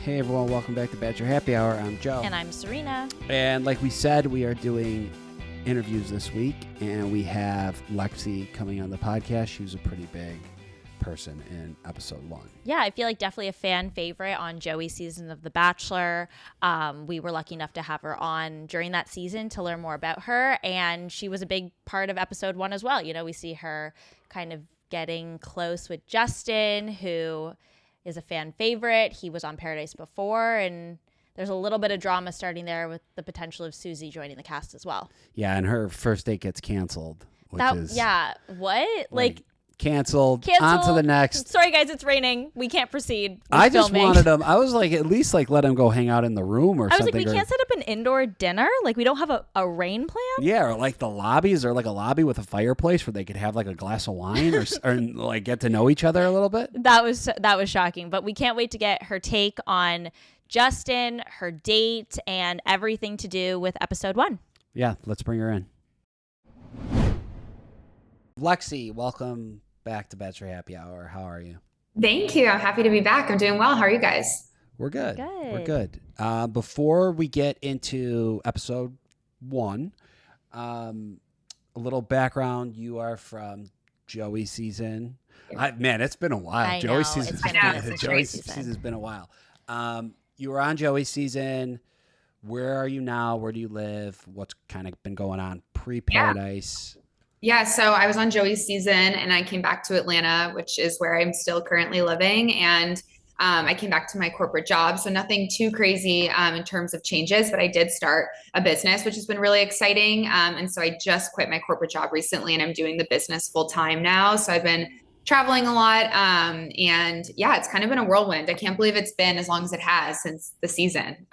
Hey everyone, welcome back to Bachelor Happy Hour. I'm Joe. And I'm Serena. And like we said, we are doing interviews this week, and we have Lexi coming on the podcast. She was a pretty big person in episode 1. Yeah, I feel like definitely a fan favorite on Joey's season of The Bachelor. We were lucky enough to have her on during that season to learn more about her, and she was a big part of episode 1 as well. You know, we see her kind of getting close with Justin, who is a fan favorite. He was on Paradise before, and there's a little bit of drama starting there with the potential of Susie joining the cast as well. Yeah, and her first date gets canceled, which is... Yeah, what? Like Canceled. On to the next. Sorry, guys, it's raining. We can't proceed with I just filming. wanted them. I was like, at least like let him go hang out in the room or something. I was like, we can't set up an indoor dinner? Like, we don't have a rain plan? Yeah, or like the lobbies, or like a lobby with a fireplace where they could have like a glass of wine or like get to know each other a little bit. That was shocking. But we can't wait to get her take on Justin, her date, and everything to do with episode 1. Yeah, let's bring her in. Lexi, welcome back to Bachelor Happy Hour. How are you? Thank you. I'm happy to be back. I'm doing well. How are you guys? We're good. We're good. Before we get into episode 1, a little background. You are from Joey's season. Man, it's been a while. Joey's season. Joey's season's been a while. You were on Joey's season. Where are you now? Where do you live? What's kind of been going on pre-Paradise? Yeah, so I was on Joey's season and I came back to Atlanta, which is where I'm still currently living. And I came back to my corporate job. So nothing too crazy in terms of changes, but I did start a business, which has been really exciting. And so I just quit my corporate job recently and I'm doing the business full time now. So I've been traveling a lot. And yeah, it's kind of been a whirlwind. I can't believe it's been as long as it has since the season.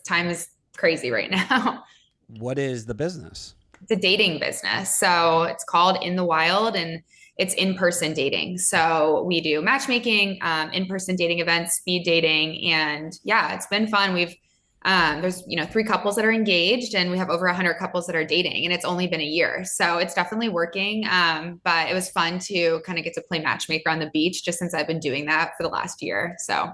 Time is crazy right now. What is the business? It's a dating business. So it's called In the Wild and it's in-person dating. So we do matchmaking, in-person dating events, speed dating. And yeah, it's been fun. There's 3 couples that are engaged and we have over 100 couples that are dating and it's only been a year. So it's definitely working. But it was fun to kind of get to play matchmaker on the beach just since I've been doing that for the last year. So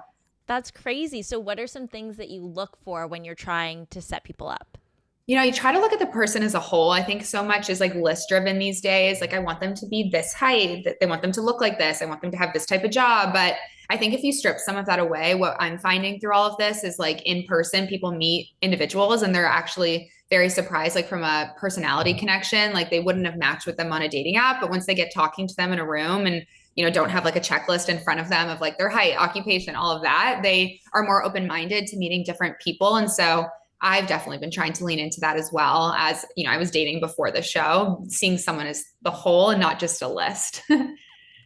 that's crazy. So what are some things that you look for when you're trying to set people up? You try to look at the person as a whole. I think so much is like list driven these days. Like I want them to be this height, they want them to look like this. I want them to have this type of job. But I think if you strip some of that away, what I'm finding through all of this is like in person, people meet individuals and they're actually very surprised, like from a personality connection, like they wouldn't have matched with them on a dating app. But once they get talking to them in a room and don't have like a checklist in front of them of like their height, occupation, all of that, they are more open-minded to meeting different people. And so I've definitely been trying to lean into that as well as, I was dating before the show, seeing someone as the whole and not just a list.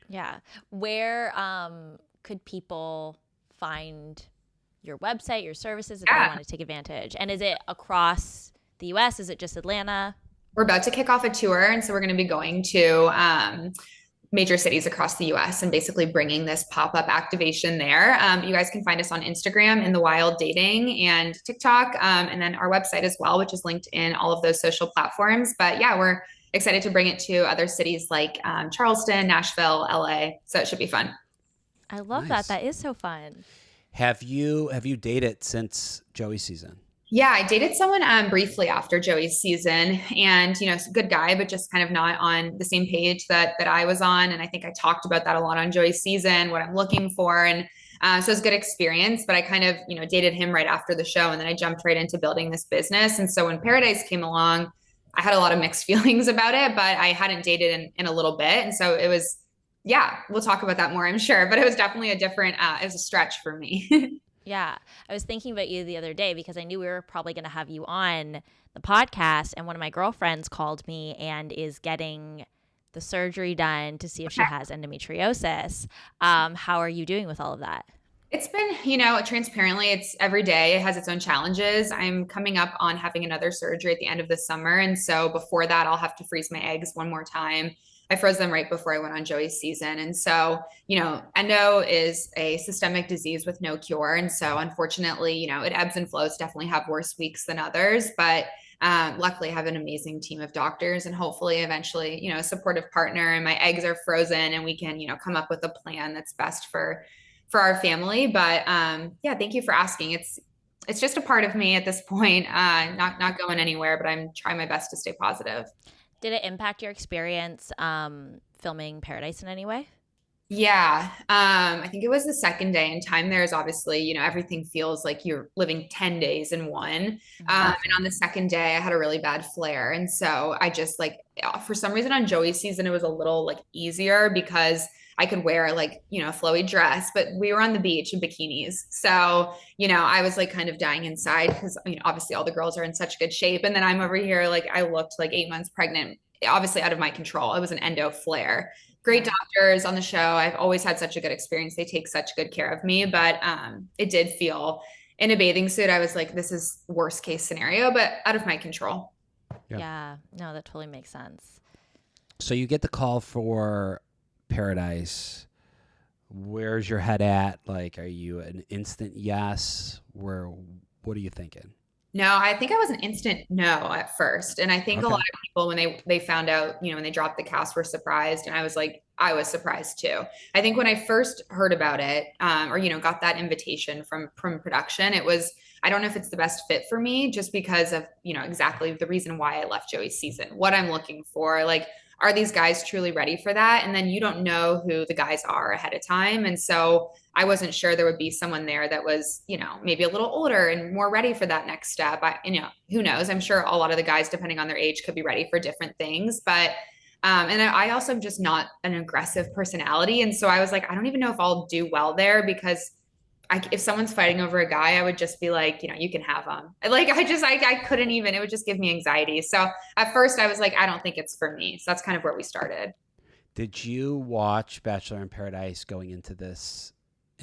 Yeah. Where could people find your website, your services if they want to take advantage? And is it across the US? Is it just Atlanta? We're about to kick off a tour. And so we're going to be going to major cities across the US and basically bringing this pop-up activation there. You guys can find us on Instagram in the Wild Dating and TikTok, and then our website as well, which is linked in all of those social platforms. But yeah, we're excited to bring it to other cities like Charleston, Nashville, LA. So it should be fun. I love that. That is so fun. Have you dated since Joey's season? Yeah, I dated someone briefly after Joey's season and, good guy, but just kind of not on the same page that I was on. And I think I talked about that a lot on Joey's season, what I'm looking for. And so it was a good experience, but I kind of, dated him right after the show. And then I jumped right into building this business. And so when Paradise came along, I had a lot of mixed feelings about it, but I hadn't dated in a little bit. And so it was, we'll talk about that more, I'm sure. But it was definitely it was a stretch for me. Yeah. I was thinking about you the other day because I knew we were probably going to have you on the podcast. And one of my girlfriends called me and is getting the surgery done to see if she has endometriosis. How are you doing with all of that? It's been, transparently, it's every day. It has its own challenges. I'm coming up on having another surgery at the end of the summer. And so before that, I'll have to freeze my eggs one more time. I froze them right before I went on Joey's season. And so, endo is a systemic disease with no cure. And so unfortunately, it ebbs and flows, definitely have worse weeks than others. But luckily I have an amazing team of doctors and hopefully eventually, a supportive partner, and my eggs are frozen and we can, come up with a plan that's best for for our family. But yeah, thank you for asking. It's just a part of me at this point, not going anywhere, but I'm trying my best to stay positive. Did it impact your experience filming Paradise in any way? Yeah, I think it was the second day, and time there is obviously, everything feels like you're living 10 days in one. Mhm. And on the second day, I had a really bad flare. And so I just like, for some reason on Joey's season, it was a little like easier because I could wear like, a flowy dress, but we were on the beach in bikinis. So, I was like kind of dying inside because, obviously all the girls are in such good shape. And then I'm over here, like I looked like 8 months pregnant, obviously out of my control. It was an endo flare. Great Yeah. doctors on the show. I've always had such a good experience. They take such good care of me, but it did feel in a bathing suit. I was like, this is worst case scenario, but out of my control. Yeah. No, that totally makes sense. So you get the call for Paradise. Where's your head at? Like, are you an instant yes? What are you thinking? No, I think I was an instant no at first. And I think a Okay. lot of people when they found out, when they dropped the cast were surprised. And I was like, I was surprised too. I think when I first heard about it, or got that invitation from production, it was, I don't know if it's the best fit for me just because of, exactly the reason why I left Joey's season, what I'm looking for. Like, are these guys truly ready for that? And then you don't know who the guys are ahead of time. And so I wasn't sure there would be someone there that was, maybe a little older and more ready for that next step. Who knows? I'm sure a lot of the guys, depending on their age, could be ready for different things. But, and I also am just not an aggressive personality. And so I was like, I don't even know if I'll do well there because if someone's fighting over a guy, I would just be like, you can have them. Like, I couldn't even, it would just give me anxiety. So at first I was like, I don't think it's for me. So that's kind of where we started. Did you watch Bachelor in Paradise going into this?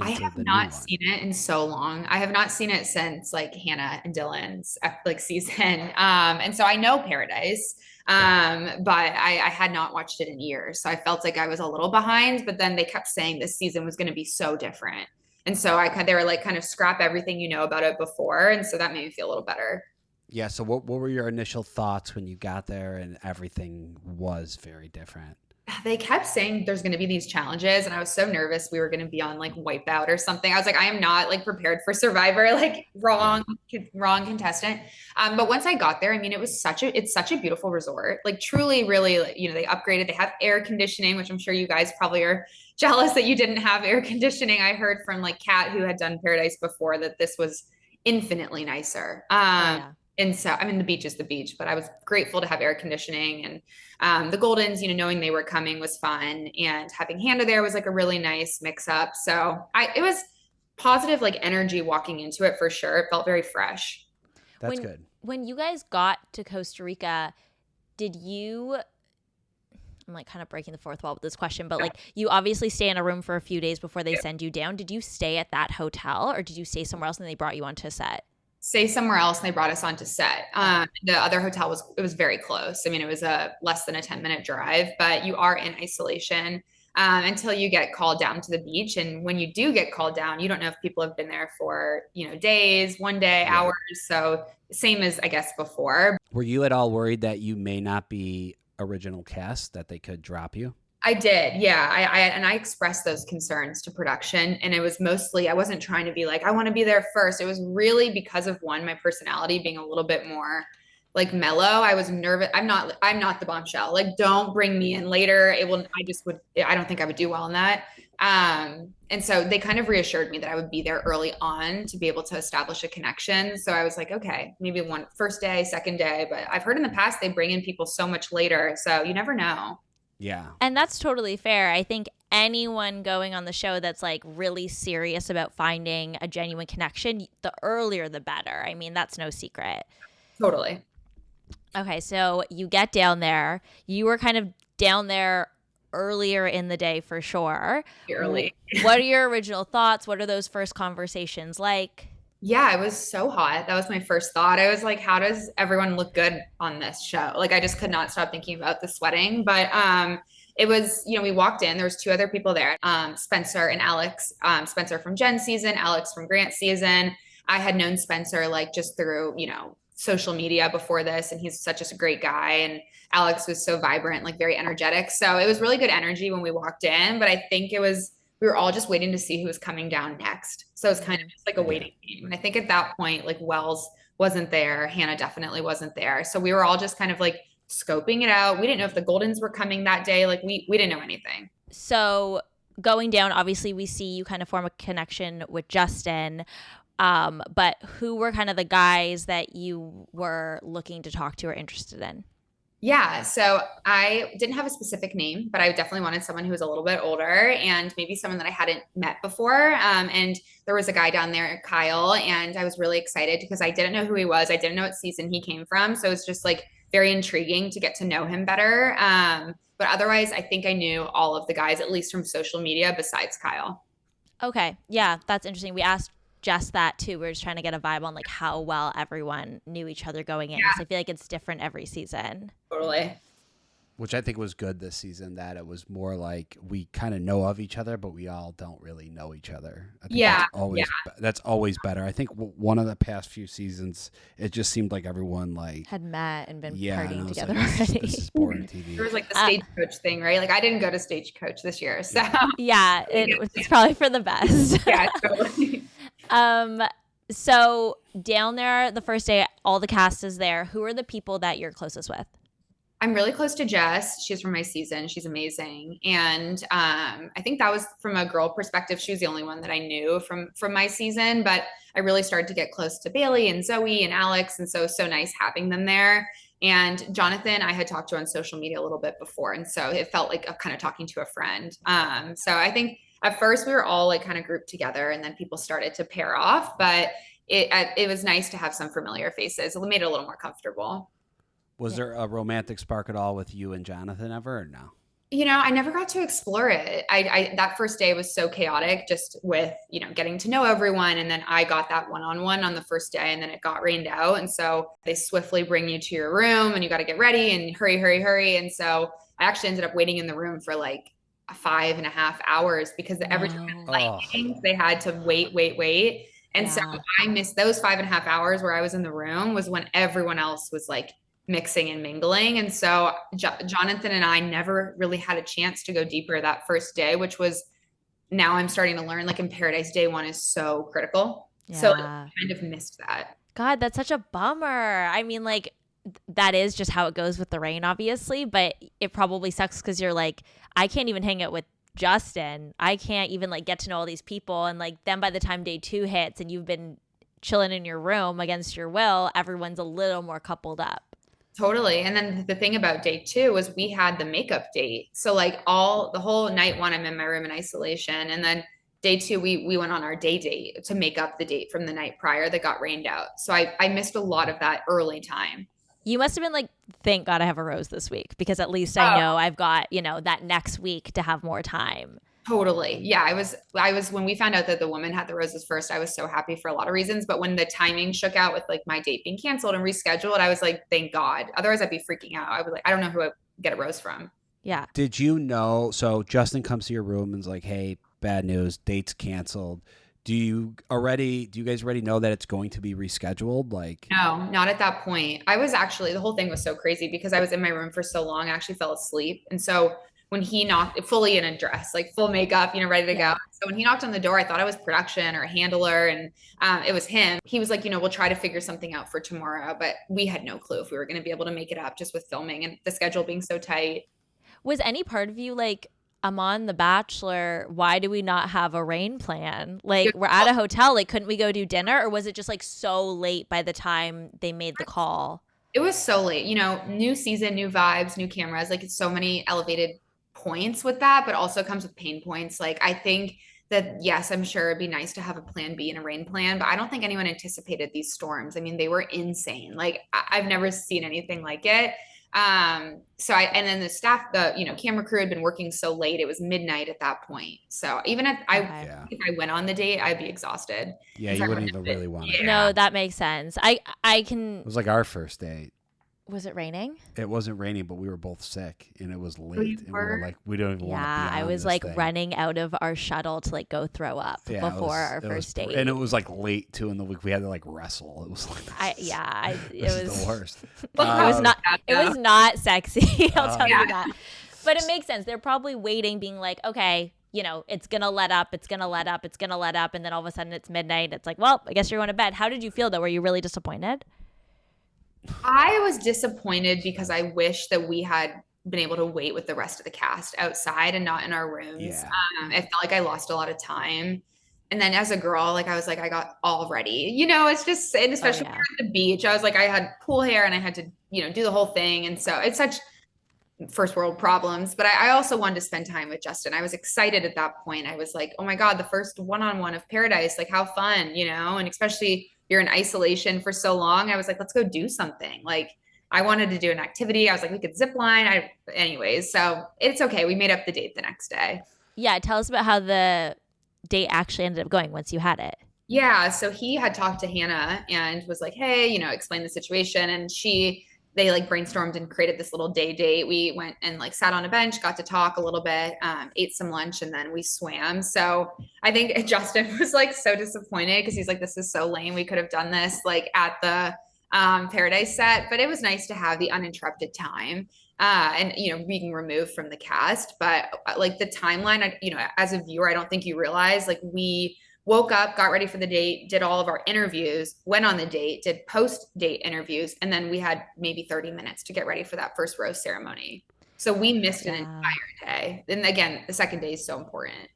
I Into have the new not one? seen it in so long. I have not seen it since like Hannah and Dylan's like season. And so I know Paradise, but I had not watched it in years. So I felt like I was a little behind, but then they kept saying this season was going to be so different. And so they were like kind of scrap everything you know about it before. And so that made me feel a little better. Yeah. So what were your initial thoughts when you got there and everything was very different? They kept saying there's going to be these challenges and I was so nervous we were going to be on like wipeout or something. I was like, I am not like prepared for Survivor, like wrong contestant. But once I got there, I mean, it's such a beautiful resort, like truly really, they upgraded. They have air conditioning, which I'm sure you guys probably are jealous that you didn't have air conditioning. I heard from like Kat, who had done Paradise before, that this was infinitely nicer. Yeah. And so, I mean, the beach is the beach, but I was grateful to have air conditioning. And the Goldens, knowing they were coming was fun. And having Hannah there was like a really nice mix up. So it was positive, like energy walking into it for sure. It felt very fresh. That's good. When you guys got to Costa Rica, I'm like kind of breaking the fourth wall with this question, but like you obviously stay in a room for a few days before they send you down. Did you stay at that hotel or did you stay somewhere else and they brought you onto set? Stay somewhere else and they brought us onto set. The other hotel was very close. I mean, it was a less than a 10-minute drive, but you are in isolation until you get called down to the beach. And when you do get called down, you don't know if people have been there for, days, one day, hours. So same as I guess before. Were you at all worried that you may not be original cast, that they could drop you? I did. Yeah. I expressed those concerns to production, and it was mostly, I wasn't trying to be like, I want to be there first. It was really because of my personality being a little bit more like mellow. I was nervous. I'm not the bombshell. Like, don't bring me in later. I don't think I would do well in that. And so they kind of reassured me that I would be there early on to be able to establish a connection. So I was like, okay, maybe one first day, second day, but I've heard in the past, they bring in people so much later. So you never know. Yeah. And that's totally fair. I think anyone going on the show that's like really serious about finding a genuine connection, the earlier the better. I mean, that's no secret. Totally. Okay, so you get down there. You were kind of down there earlier in the day for sure. Early. What are your original thoughts? What are those first conversations like? Yeah, it was so hot. That was my first thought. I was like, how does everyone look good on this show? Like, I just could not stop thinking about the sweating. But it was, we walked in, there was two other people there, Spencer and Alex. Spencer from Jen's season, Alex from Grant's season. I had known Spencer like just through, social media before this, and he's such a great guy. And Alex was so vibrant, like very energetic. So it was really good energy when we walked in. But I think it was we were all just waiting to see who was coming down next. So it's kind of just like a waiting game. And I think at that point, like Wells wasn't there. Hannah definitely wasn't there. So we were all just kind of like scoping it out. We didn't know if the Goldens were coming that day. Like we didn't know anything. So going down, obviously we see you kind of form a connection with Justin. But who were kind of the guys that you were looking to talk to or interested in? Yeah, so I didn't have a specific name, but I definitely wanted someone who was a little bit older and maybe someone that I hadn't met before. And there was a guy down there, Kyle, and I was really excited because I didn't know who he was. I didn't know what season he came from. So it's just like very intriguing to get to know him better. But otherwise, I think I knew all of the guys, at least from social media, besides Kyle. Okay. Yeah, that's interesting. We asked Jess that too. We were just trying to get a vibe on like how well everyone knew each other going in. So I feel like it's different every season. Totally. Which I think was good this season, that it was more like we kind of know of each other, but we all don't really know each other. I think that's always better. I think one of the past few seasons, it just seemed like evereverone like had met and been partying together like, already. This is boring TV. There was like the Stagecoach thing, right? Like I didn't go to Stagecoach this year, so yeah, it's probably for the best. Yeah, totally. So down there, the first day, all the cast is there. Who are the people that you're closest with? I'm really close to Jess. She's from my season. She's amazing. And I think that was from a girl perspective. She was the only one that I knew from my season, but I really started to get close to Bailey and Zoe and Alex. And so nice having them there. And Jonathan, I had talked to on social media a little bit before. And so it felt like kind of talking to a friend. So I think at first we were all like kind of grouped together and then people started to pair off, but it was nice to have some familiar faces. It made it a little more comfortable. Was there a romantic spark at all with you and Jonathan ever, or no? I never got to explore it. I that first day was so chaotic just with, getting to know everyone. And then I got that one-on-one on the first day and then it got rained out. And so they swiftly bring you to your room and you got to get ready and hurry, hurry, hurry. And so I actually ended up waiting in the room for like 5.5 hours because every time lightning, they had to wait. And so I missed those 5.5 hours where I was in the room was when everyone else was like mixing and mingling. And so Jonathan and I never really had a chance to go deeper that first day, which was now I'm starting to learn like in Paradise day one is so critical. Yeah. So I kind of missed that. God, that's such a bummer. I mean, like that is just how it goes with the rain, obviously, but it probably sucks because you're like, I can't even hang out with Justin. I can't even like get to know all these people. And like then by the time day 2 hits and you've been chilling in your room against your will, everyone's a little more coupled up. Totally. And then the thing about day 2 was we had the makeup date. So like the whole night 1, I'm in my room in isolation. And then day 2, we went on our day date to make up the date from the night prior that got rained out. So I missed a lot of that early time. You must have been like, thank God I have a rose this week because at least I know I've got, that next week to have more time. Totally. Yeah. I was, when we found out that the woman had the roses first, I was so happy for a lot of reasons. But when the timing shook out with like my date being canceled and rescheduled, I was like, thank God. Otherwise I'd be freaking out. I was like, I don't know who I'd get a rose from. Yeah. Did you know? So Justin comes to your room and is like, hey, bad news, date's canceled. Do you guys already know that it's going to be rescheduled? Like, no, not at that point. The whole thing was so crazy because I was in my room for so long, I actually fell asleep. And so when he knocked, fully in a dress, like full makeup, ready to go. So when he knocked on the door, I thought I was production or a handler and it was him. He was like, we'll try to figure something out for tomorrow, but we had no clue if we were going to be able to make it up just with filming and the schedule being so tight. Was any part of you like, I'm on The Bachelor, why do we not have a rain plan? Like we're at a hotel, like couldn't we go do dinner? Or was it just like so late by the time they made the call? It was so late, new season, new vibes, new cameras, like it's so many elevated points with that, but also comes with pain points. Like I think that, yes, I'm sure it'd be nice to have a plan B and a rain plan, but I don't think anyone anticipated these storms. I mean, they were insane. Like I've never seen anything like it. And then the staff, camera crew had been working so late, it was midnight at that point. So even if I went on the date, I'd be exhausted. Yeah, you wouldn't even really want it. No, that makes sense. I can. It was like our first date. Was it raining? It wasn't raining, but we were both sick and it was late. And we were like, we don't even want to be on I was this like thing. Running out of our shuttle to like go throw up before our first date. And it was like late too in the week. We had to like wrestle. It was like, it was the worst. It was not sexy. I'll tell you that. But it makes sense. They're probably waiting, being like, okay, it's going to let up, it's going to let up, it's going to let up. And then all of a sudden it's midnight. It's like, well, I guess you're going to bed. How did you feel though? Were you really disappointed? I was disappointed because I wish that we had been able to wait with the rest of the cast outside and not in our rooms. Yeah. I felt like I lost a lot of time. And then as a girl, like I was like, I got all ready. It's just, and especially when we're at the beach, I was like, I had pool hair and I had to, do the whole thing. And so it's such first world problems. But I also wanted to spend time with Justin. I was excited at that point. I was like, oh my God, the first one-on-one of Paradise, like how fun, and especially you're in isolation for so long. I was like, let's go do something. Like I wanted to do an activity. I was like, we could zip line. Anyways, so it's okay. We made up the date the next day. Yeah. Tell us about how the date actually ended up going once you had it. Yeah. So he had talked to Hannah and was like, hey, explain the situation. And they like brainstormed and created this little date. We went and like sat on a bench, got to talk a little bit, ate some lunch, and then we swam. So I think Justin was like so disappointed because he's like, this is so lame. We could have done this like at the Paradise set, but it was nice to have the uninterrupted time. And being removed from the cast, but like the timeline, as a viewer, I don't think you realize like we woke up, got ready for the date, did all of our interviews, went on the date, did post-date interviews, and then we had maybe 30 minutes to get ready for that first rose ceremony. So we missed an entire day. And again, the second day is so important.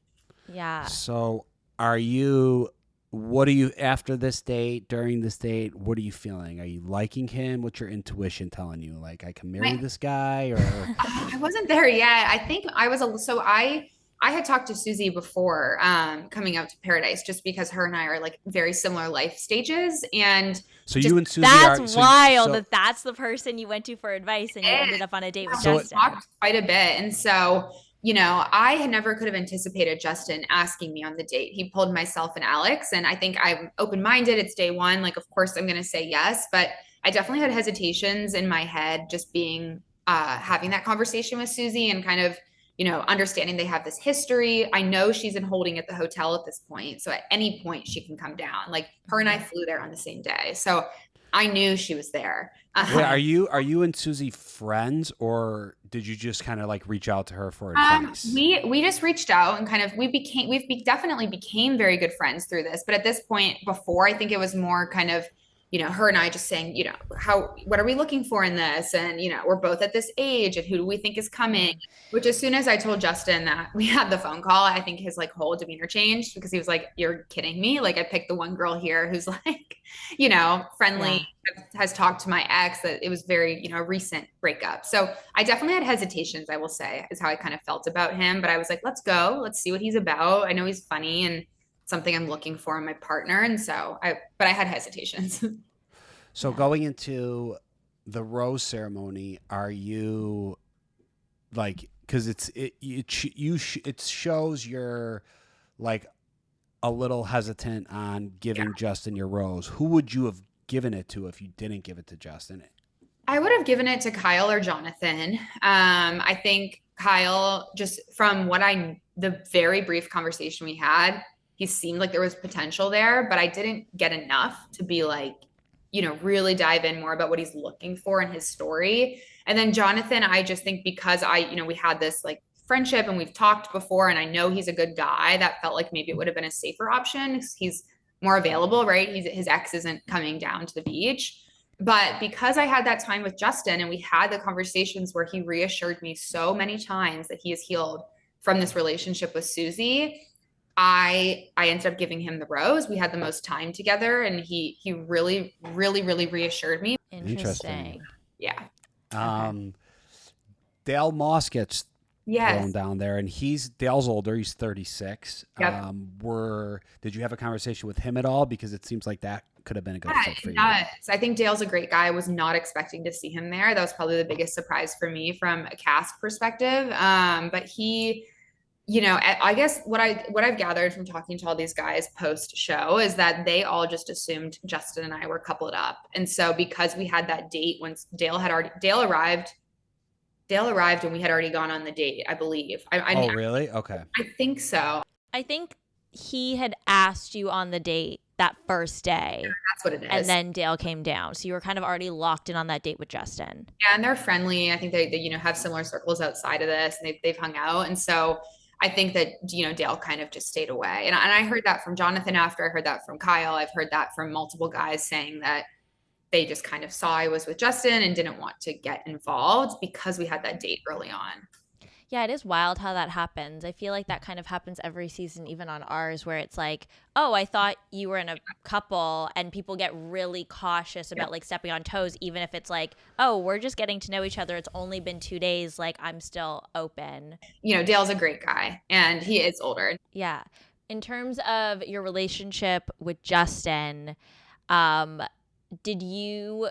Yeah. So what are you after this date, during this date, what are you feeling? Are you liking him? What's your intuition telling you? Like, I can marry this guy, or? I wasn't there yet. I think I had talked to Susie before coming out to Paradise, just because her and I are like very similar life stages. And so you and Susie that's wild that's the person you went to for advice and you ended up on a date with Justin. We talked quite a bit. And so, I had never could have anticipated Justin asking me on the date. He pulled myself and Alex, and I think I'm open-minded. It's day one. Like, of course I'm going to say yes, but I definitely had hesitations in my head, just being, having that conversation with Susie and kind of, understanding they have this history. I know she's in holding at the hotel at this point. So at any point she can come down. Like her and I flew there on the same day. So I knew she was there. Wait, are you and Susie friends, or did you just kind of like reach out to her for advice? We just reached out and kind of definitely became very good friends through this. But at this point before, I think it was more kind of, her and I just saying, what are we looking for in this? And, we're both at this age, and who do we think is coming? Which as soon as I told Justin that we had the phone call, I think his like whole demeanor changed, because he was like, you're kidding me. Like I picked the one girl here who's like, friendly, has talked to my ex, that it was very, recent breakup. So I definitely had hesitations, I will say, is how I kind of felt about him. But I was like, let's go, let's see what he's about. I know he's funny and something I'm looking for in my partner. And so but I had hesitations. So going into the rose ceremony, are you like, cause it shows you're like a little hesitant on giving Justin your rose. Who would you have given it to if you didn't give it to Justin? I would have given it to Kyle or Jonathan. I think Kyle, just from the very brief conversation we had, he seemed like there was potential there, but I didn't get enough to be like, really dive in more about what he's looking for in his story. And then Jonathan, I just think because we had this like friendship and we've talked before, and I know he's a good guy, that felt like maybe it would have been a safer option. He's more available, right? His ex isn't coming down to the beach. But because I had that time with Justin and we had the conversations where he reassured me so many times that he is healed from this relationship with Susie, I ended up giving him the rose. We had the most time together, and he really, really, really reassured me. Interesting. Yeah. Dale Moss gets Yes. thrown down there, and Dale's older. He's 36. Yep. Did you have a conversation with him at all? Because it seems like that could have been a good fit for you. I think Dale's a great guy. I was not expecting to see him there. That was probably the biggest surprise for me from a cast perspective. But he, I guess what I've gathered from talking to all these guys post show is that they all just assumed Justin and I were coupled up. And so because we had that date once Dale arrived and we had already gone on the date, I believe. Oh, really? Okay. I think so. I think he had asked you on the date that first day. That's what it is. And then Dale came down. So you were kind of already locked in on that date with Justin. Yeah, and they're friendly. I think they have similar circles outside of this, and they've hung out. And so I think that, Dale kind of just stayed away. And I heard that from Jonathan after. I heard that from Kyle. I've heard that from multiple guys saying that they just kind of saw I was with Justin and didn't want to get involved because we had that date early on. Yeah, it is wild how that happens. I feel like that kind of happens every season, even on ours, where it's like, oh, I thought you were in a couple, and people get really cautious about like stepping on toes, even if it's like, oh, we're just getting to know each other. It's only been 2 days. Like, I'm still open. Dale's a great guy, and he is older. Yeah. In terms of your relationship with Justin, did you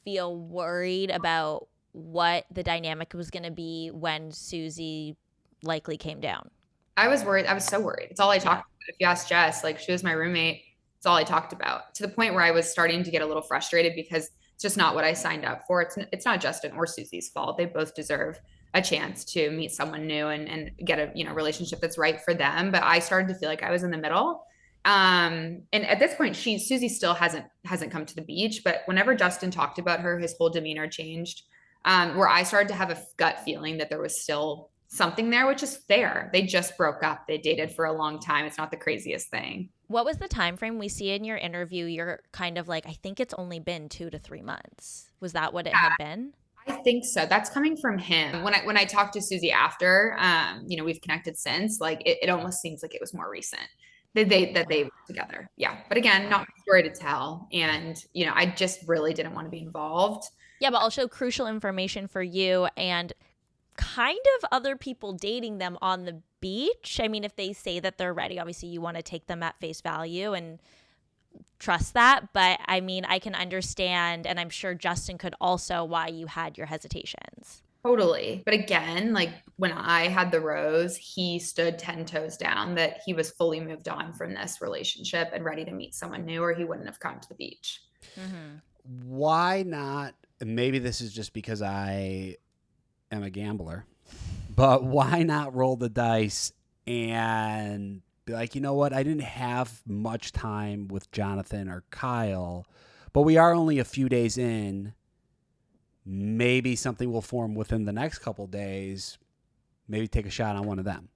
feel worried about what the dynamic was going to be when Susie likely came down? I was worried. I was so worried. It's all I talked about. If you ask Jess, like, she was my roommate. It's all I talked about, to the point where I was starting to get a little frustrated because it's just not what I signed up for. It's not Justin or Susie's fault. They both deserve a chance to meet someone new and get a relationship that's right for them. But I started to feel like I was in the middle. And at this point, Susie still hasn't come to the beach. But whenever Justin talked about her, his whole demeanor changed. Where I started to have a gut feeling that there was still something there, which is fair. They just broke up. They dated for a long time. It's not the craziest thing. What was the time frame? We see in your interview, you're kind of like, I think it's only been 2 to 3 months. Was that what it had been? I think so. That's coming from him. When I talked to Susie after, we've connected since. Like, it almost seems like it was more recent that they were together. Yeah, but again, not my story to tell. And I just really didn't want to be involved. Yeah, but also crucial information for you and kind of other people dating them on the beach. I mean, if they say that they're ready, obviously you want to take them at face value and trust that. But I mean, I can understand, and I'm sure Justin could also, why you had your hesitations. Totally. But again, like, when I had the rose, he stood 10 toes down that he was fully moved on from this relationship and ready to meet someone new, or he wouldn't have come to the beach. Mm-hmm. Why not? Maybe this is just because I am a gambler, but why not roll the dice and be like, you know what? I didn't have much time with Jonathan or Kyle, but we are only a few days in. Maybe something will form within the next couple days. Maybe take a shot on one of them.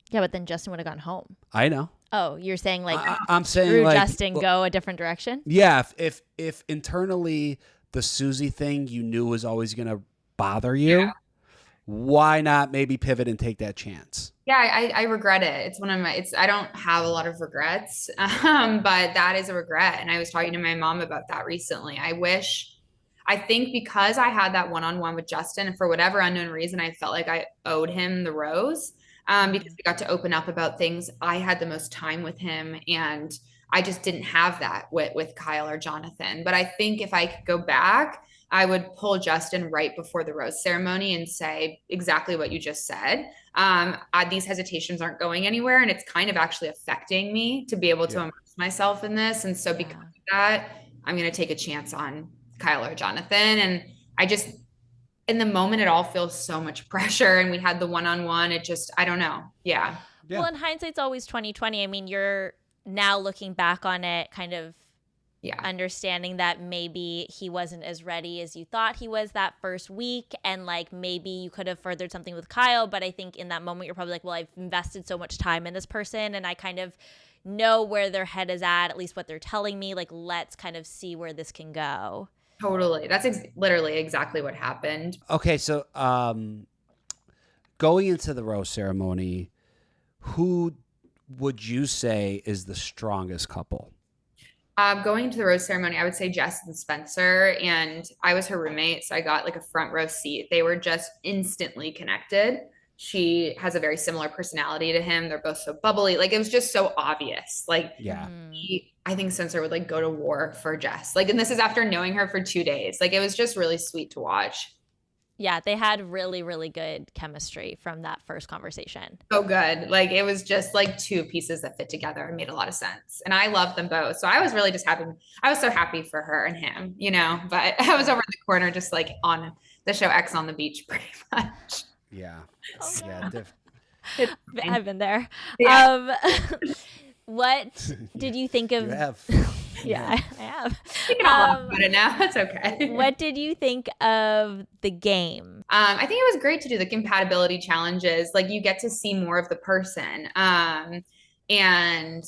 Yeah, but then Justin would have gone home. I know. Oh, you're saying like I'm saying screw like, Justin, go a different direction? Yeah, if internally the Susie thing you knew was always going to bother you, why not maybe pivot and take that chance? Yeah, I regret it. It's one of my, I don't have a lot of regrets, but that is a regret. And I was talking to my mom about that recently. I think because I had that one-on-one with Justin, and for whatever unknown reason, I felt like I owed him the rose, because we got to open up about things. I had the most time with him, and I just didn't have that with Kyle or Jonathan. But I think if I could go back, I would pull Justin right before the rose ceremony and say exactly what you just said. These hesitations aren't going anywhere, and it's kind of actually affecting me to be able to immerse myself in this. And so because of that, I'm going to take a chance on Kyle or Jonathan. And I just, in the moment, it all feels so much pressure. And we had the one-on-one. It just, I don't know. Yeah. Well, in hindsight's always 20/20. I mean, you're now looking back on it, kind of understanding that maybe he wasn't as ready as you thought he was that first week. And like, maybe you could have furthered something with Kyle. But I think in that moment, you're probably like, well, I've invested so much time in this person, and I kind of know where their head is at least what they're telling me. Like, let's kind of see where this can go. Totally. That's literally exactly what happened. Okay, so going into the rose ceremony, who would you say is the strongest couple? Going to the rose ceremony, I would say Jess and Spencer, and I was her roommate, so I got like a front row seat. They were just instantly connected. She has a very similar personality to him. They're both so bubbly. Like, it was just so obvious. Like, I think Spencer would like go to war for Jess. Like, and this is after knowing her for 2 days. Like, it was just really sweet to watch. Yeah, they had really, really good chemistry from that first conversation. So good. Like, it was just like two pieces that fit together and made a lot of sense. And I loved them both. So I was really just happy. I was so happy for her and him, but I was over in the corner, just like on the show X on the beach pretty much. Yeah. Oh, Yeah. I've been there. Yeah. What did you think of? You have. Yeah, I have. We can all laugh about it now. That's okay. What did you think of the game? I think it was great to do the compatibility challenges. Like you get to see more of the person. And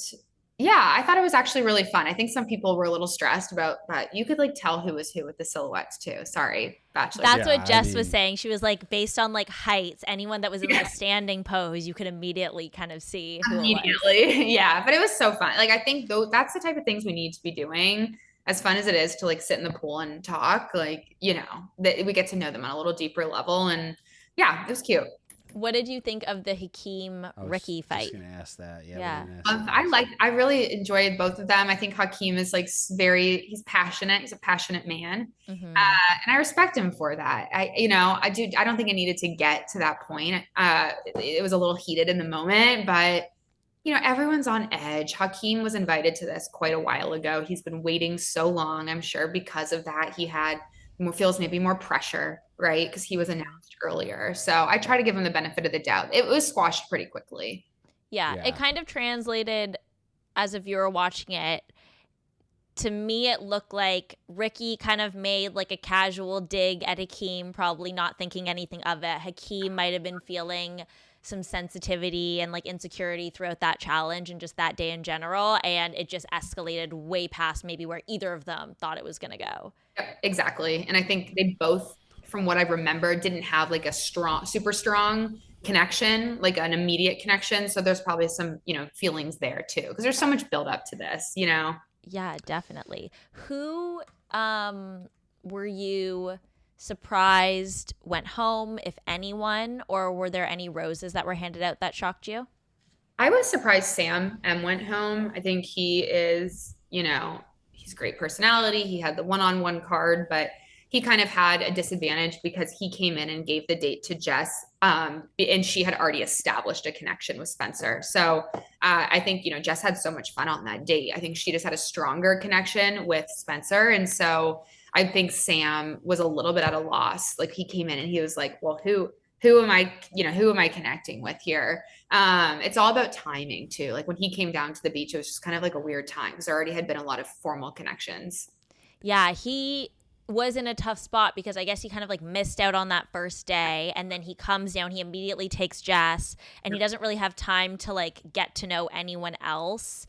yeah, I thought it was actually really fun. I think some people were a little stressed about, but you could like tell who was who with the silhouettes too. Sorry, Bachelor. That's what Jess was saying. She was like, based on like heights, anyone that was in like a standing pose, you could immediately kind of see who immediately. it was. Yeah, but it was so fun. Like I think that's the type of things we need to be doing. As fun as it is to like sit in the pool and talk, like, you know, that we get to know them on a little deeper level. And yeah, it was cute. What did you think of the Hakeem Ricky fight? I was just gonna ask that. Yeah. I really enjoyed both of them. I think Hakeem is like he's passionate. He's a passionate man. Mm-hmm. And I respect him for that. I don't think it needed to get to that point. It was a little heated in the moment, but you know, everyone's on edge. Hakeem was invited to this quite a while ago. He's been waiting so long. I'm sure because of that, feels maybe more pressure, right? Because he was announced earlier. So I try to give him the benefit of the doubt. It was squashed pretty quickly. Yeah, it kind of translated as a viewer watching it. To me, it looked like Ricky kind of made like a casual dig at Hakeem, probably not thinking anything of it. Hakeem might have been feeling some sensitivity and like insecurity throughout that challenge and just that day in general. And it just escalated way past maybe where either of them thought it was going to go. Yep, exactly. And I think they both, from what I remember, didn't have like a super strong connection, like an immediate connection. So there's probably some, you know, feelings there too, because there's so much build up to this, you know? Yeah, definitely. Who were you surprised went home, if anyone, or were there any roses that were handed out that shocked you? I was surprised Sam M went home. I think he is, you know, he's great personality. He had the one-on-one card, but he kind of had a disadvantage because he came in and gave the date to Jess, and she had already established a connection with Spencer. So I think, you know, Jess had so much fun on that date. I think she just had a stronger connection with Spencer. And so I think Sam was a little bit at a loss. Like he came in and he was like, well, who am I connecting with here? It's all about timing too. Like when he came down to the beach, it was just kind of like a weird time because there already had been a lot of formal connections. Yeah, he was in a tough spot because I guess he kind of like missed out on that first day, and then he comes down, he immediately takes Jess, and he doesn't really have time to like get to know anyone else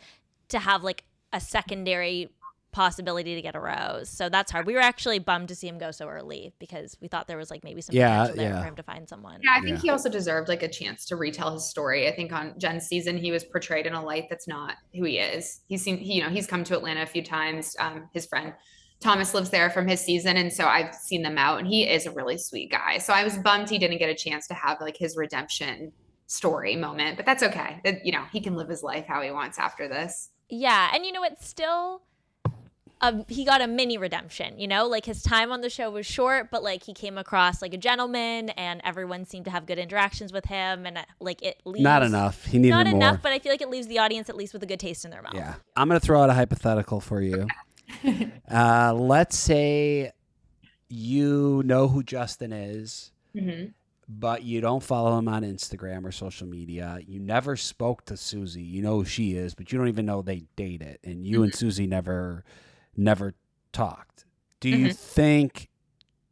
to have like a secondary possibility to get a rose. So that's hard. We were actually bummed to see him go so early because we thought there was like maybe some potential there for him to find someone. Yeah, I think he also deserved like a chance to retell his story. I think on Jen's season, he was portrayed in a light that's not who he is. He's come to Atlanta a few times. His friend Thomas lives there from his season. And so I've seen them out and he is a really sweet guy. So I was bummed he didn't get a chance to have like his redemption story moment, but that's okay. You know, he can live his life how he wants after this. Yeah. And you know, it's still, he got a mini redemption, you know, like his time on the show was short, but like he came across like a gentleman and everyone seemed to have good interactions with him. And like it leaves. Not enough. He needed more. Not enough, but I feel like it leaves the audience at least with a good taste in their mouth. Yeah. I'm going to throw out a hypothetical for you. Let's say you know who Justin is, but you don't follow him on Instagram or social media. You never spoke to Susie. You know who she is, but you don't even know they dated. And you and Susie never talked. Do you think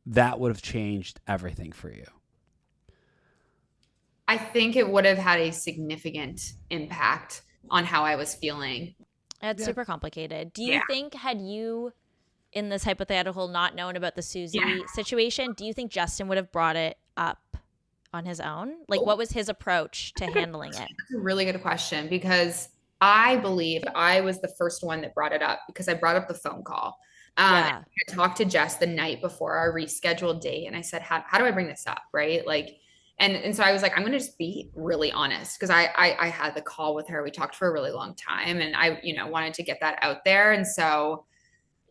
that would have changed everything for you? I think it would have had a significant impact on how I was feeling. It's super complicated. Do you think had you, in this hypothetical, not known about the Susie situation, do you think Justin would have brought it up on his own? Like, what was his approach to handling it? That's a really good question because I believe I was the first one that brought it up because I brought up the phone call. I talked to Jess the night before our rescheduled date and I said, how do I bring this up? Right. Like, and so I was like, I'm going to just be really honest because I had the call with her. We talked for a really long time and I, you know, wanted to get that out there. And so,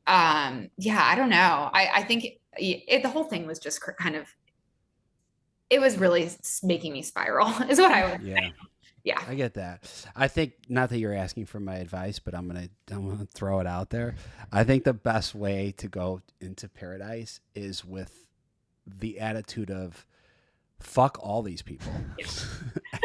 I don't know. I think the whole thing was just kind of, it was really making me spiral is what I would say. Yeah. I get that. I think, not that you're asking for my advice, but I'm gonna throw it out there. I think the best way to go into Paradise is with the attitude of fuck all these people.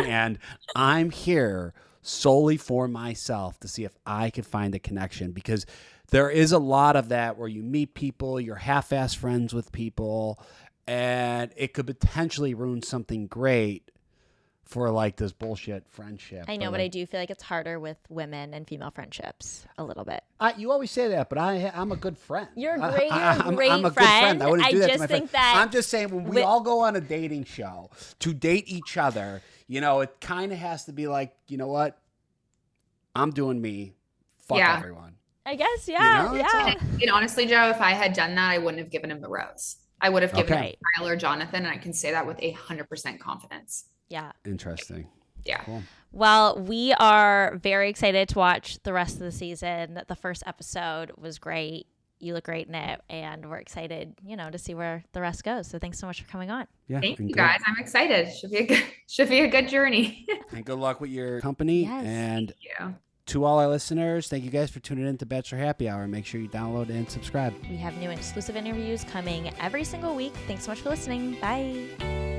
And I'm here solely for myself to see if I could find a connection, because there is a lot of that where you meet people, you're half-ass friends with people, and it could potentially ruin something great for like this bullshit friendship. I know, but I do feel like it's harder with women and female friendships a little bit. You always say that, but I'm a good friend. You're a great, I'm a friend. good friend. I wouldn't do that to just my think friend. that I'm just saying, when we all go on a dating show to date each other, you know, it kind of has to be like, you know what? I'm doing me. Fuck everyone. I guess, yeah. You know, yeah. And honestly, Joe, if I had done that, I wouldn't have given him the rose. I would have given him Kyle or Jonathan, and I can say that with 100% confidence. Yeah. Interesting. Yeah. Cool. Well, we are very excited to watch the rest of the season. The first episode was great. You look great in it, and we're excited, you know, to see where the rest goes. So thanks so much for coming on. Yeah. Thank you, guys. I'm excited. Should be a good journey. And good luck with your company. Yes. And Thank you. to all our listeners, thank you guys for tuning in to Bachelor Happy Hour. Make sure you download and subscribe. We have new exclusive interviews coming every single week. Thanks so much for listening. Bye.